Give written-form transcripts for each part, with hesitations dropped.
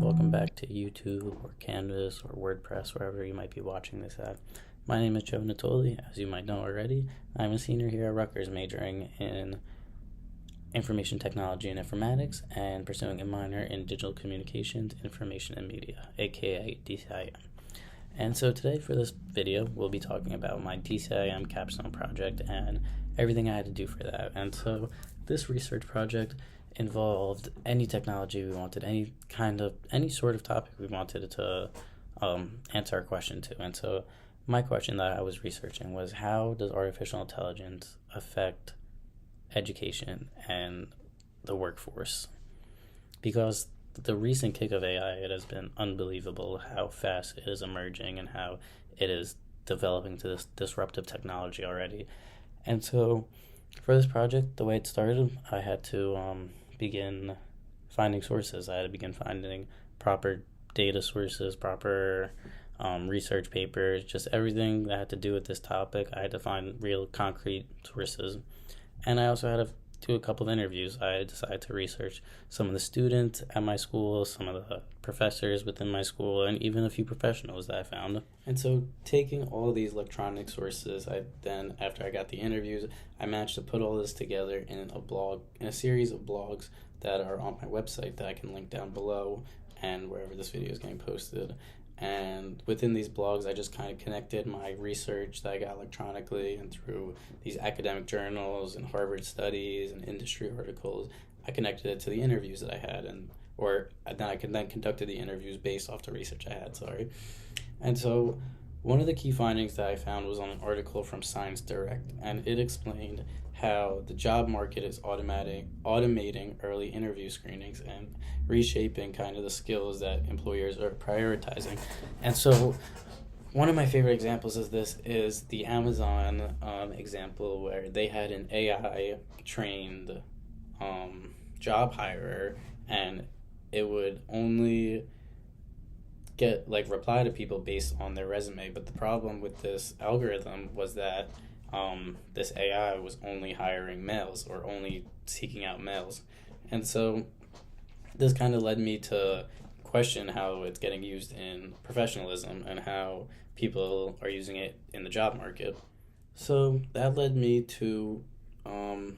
welcome back to YouTube or Canvas or WordPress, wherever you might be watching this at. My name is Joe Natoli, as you might know already. I'm a senior here at Rutgers, majoring in information technology and informatics and pursuing a minor in digital communications, information and media, aka DCIM. And so today for this video, we'll be talking about my DCIM Capstone project and everything I had to do for that. And so this research project involved any technology we wanted, any sort of topic we wanted to answer our question to. And so my question that I was researching was, how does artificial intelligence affect education and the workforce? Because the recent kick of AI, it has been unbelievable how fast it is emerging and how it is developing to this disruptive technology already. And so for this project, the way it started, I had to begin finding sources. I had to begin finding proper data sources, proper research papers, just everything that had to do with this topic. I had to find real concrete sources. And I also had to do a couple of interviews. I decided to research some of the students at my school, some of the professors within my school, and even a few professionals that I found. And so taking all these electronic sources, after I got the interviews, I managed to put all this together in a series of blogs that are on my website that I can link down below and wherever this video is getting posted. And within these blogs, I just kind of connected my research that I got electronically and through these academic journals and Harvard studies and industry articles. I connected it to the interviews that I had, I conducted the interviews based off the research I had, And so one of the key findings that I found was on an article from Science Direct, and it explained how the job market is automating early interview screenings and reshaping kind of the skills that employers are prioritizing. And so one of my favorite examples of this is the Amazon example, where they had an AI-trained job hirer, and it would only get reply to people based on their resume. But the problem with this algorithm was that this AI was only hiring males, or only seeking out males. And so this kind of led me to question how it's getting used in professionalism and how people are using it in the job market. So that led me to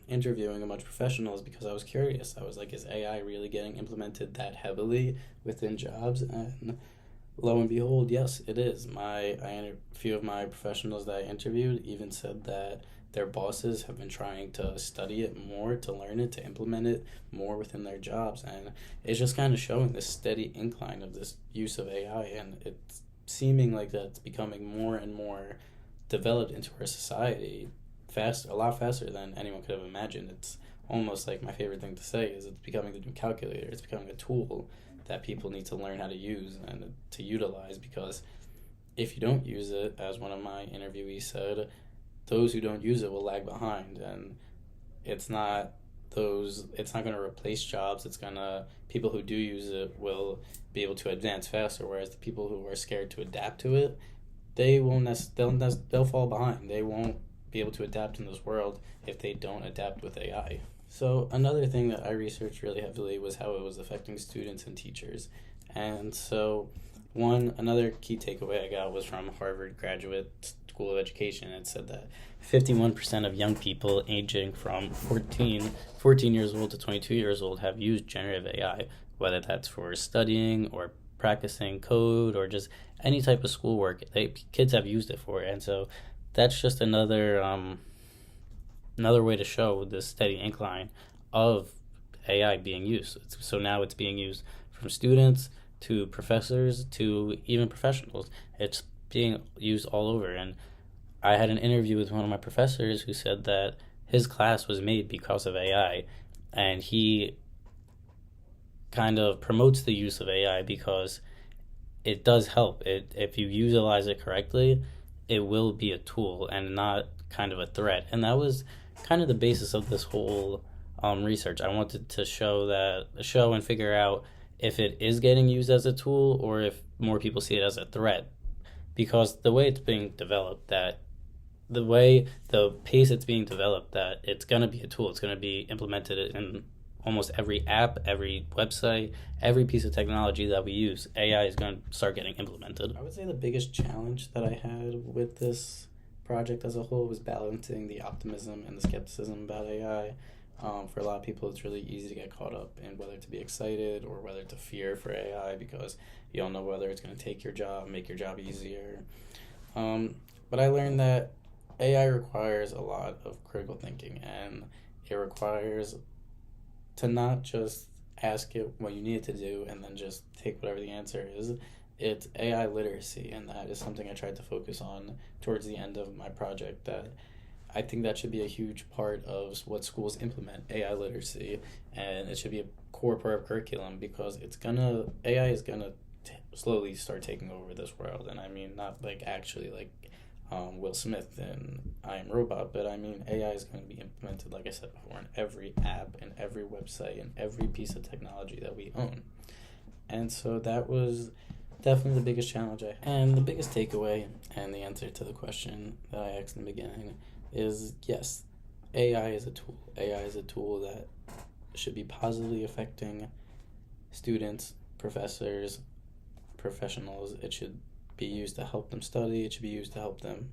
interviewing a bunch of professionals, because I was curious. I was like, is AI really getting implemented that heavily within jobs? And lo and behold, yes, it is. A few of my professionals that I interviewed even said that their bosses have been trying to study it more, to learn it, to implement it more within their jobs. And it's just kind of showing this steady incline of this use of AI, and it's seeming like that it's becoming more and more developed into our society a lot faster than anyone could have imagined. It's almost like, my favorite thing to say is, it's becoming the new calculator. It's becoming a tool that people need to learn how to use and to utilize, because if you don't use it, as one of my interviewees said, those who don't use it will lag behind. And it's not going to replace jobs. People who do use it will be able to advance faster, whereas the people who are scared to adapt to it, they'll fall behind. They won't be able to adapt in this world if they don't adapt with AI. So another thing that I researched really heavily was how it was affecting students and teachers. And so another key takeaway I got was from Harvard Graduate School of Education. It said that 51% of young people aging from 14 years old to 22 years old have used generative AI, whether that's for studying or practicing code or just any type of schoolwork. Kids have used it for it. And so that's just another way to show this steady incline of AI being used. So now it's being used from students to professors to even professionals. It's being used all over. And I had an interview with one of my professors who said that his class was made because of AI, and he kind of promotes the use of AI because it does help. If you utilize it correctly, it will be a tool and not kind of a threat. And that was kind of the basis of this whole research. I wanted to show and figure out if it is getting used as a tool or if more people see it as a threat. Because the way it's being developed, the pace it's being developed, that it's going to be a tool. It's going to be implemented in almost every app, every website, every piece of technology that we use, AI is going to start getting implemented. I would say the biggest challenge that I had with this project as a whole was balancing the optimism and the skepticism about AI. For a lot of people, it's really easy to get caught up in whether to be excited or whether to fear for AI because you don't know whether it's going to take your job, make your job easier. But I learned that AI requires a lot of critical thinking, and it requires to not just ask it what you need it to do and then just take whatever the answer is. It's AI literacy, and that is something I tried to focus on towards the end of my project. That I think that should be a huge part of what schools implement, AI literacy, and it should be a core part of curriculum because AI is gonna slowly start taking over this world, and I mean not like actually like Will Smith in I Am Robot, but I mean AI is going to be implemented, like I said before, in every app, in every website, in every piece of technology that we own. And so that was definitely the biggest challenge I had. And the biggest takeaway and the answer to the question that I asked in the beginning is yes, AI is a tool. AI is a tool that should be positively affecting students, professors, professionals. It should be used to help them study. It should be used to help them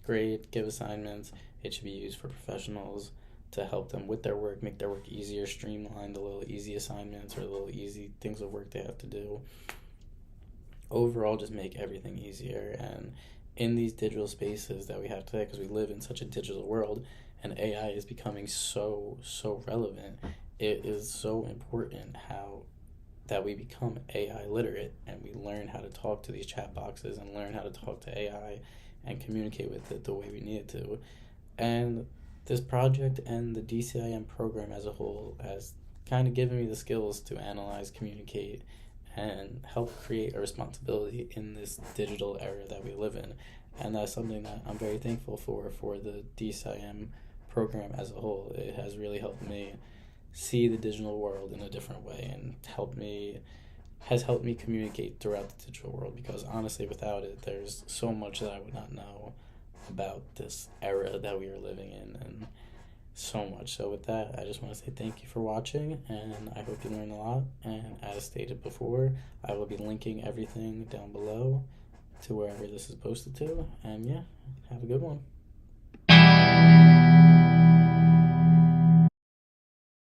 grade, give assignments. It should be used for professionals to help them with their work, make their work easier, streamline the little easy assignments or the little easy things of work they have to do. Overall, just make everything easier. And in these digital spaces that we have today, because we live in such a digital world and AI is becoming so relevant, it is so important that we become AI literate and we learn how to talk to these chat boxes and learn how to talk to AI and communicate with it the way we need it to. And this project and the DCIM program as a whole has kind of given me the skills to analyze, communicate, and help create a responsibility in this digital era that we live in. And that's something that I'm very thankful for the DCIM program as a whole. It has really helped me see the digital world in a different way and has helped me communicate throughout the digital world, because honestly without it there's so much that I would not know about this era that we are living in, and so much. So with that, I just want to say thank you for watching, and I hope you learned a lot. And as stated before, I will be linking everything down below to wherever this is posted to. And yeah, have a good one.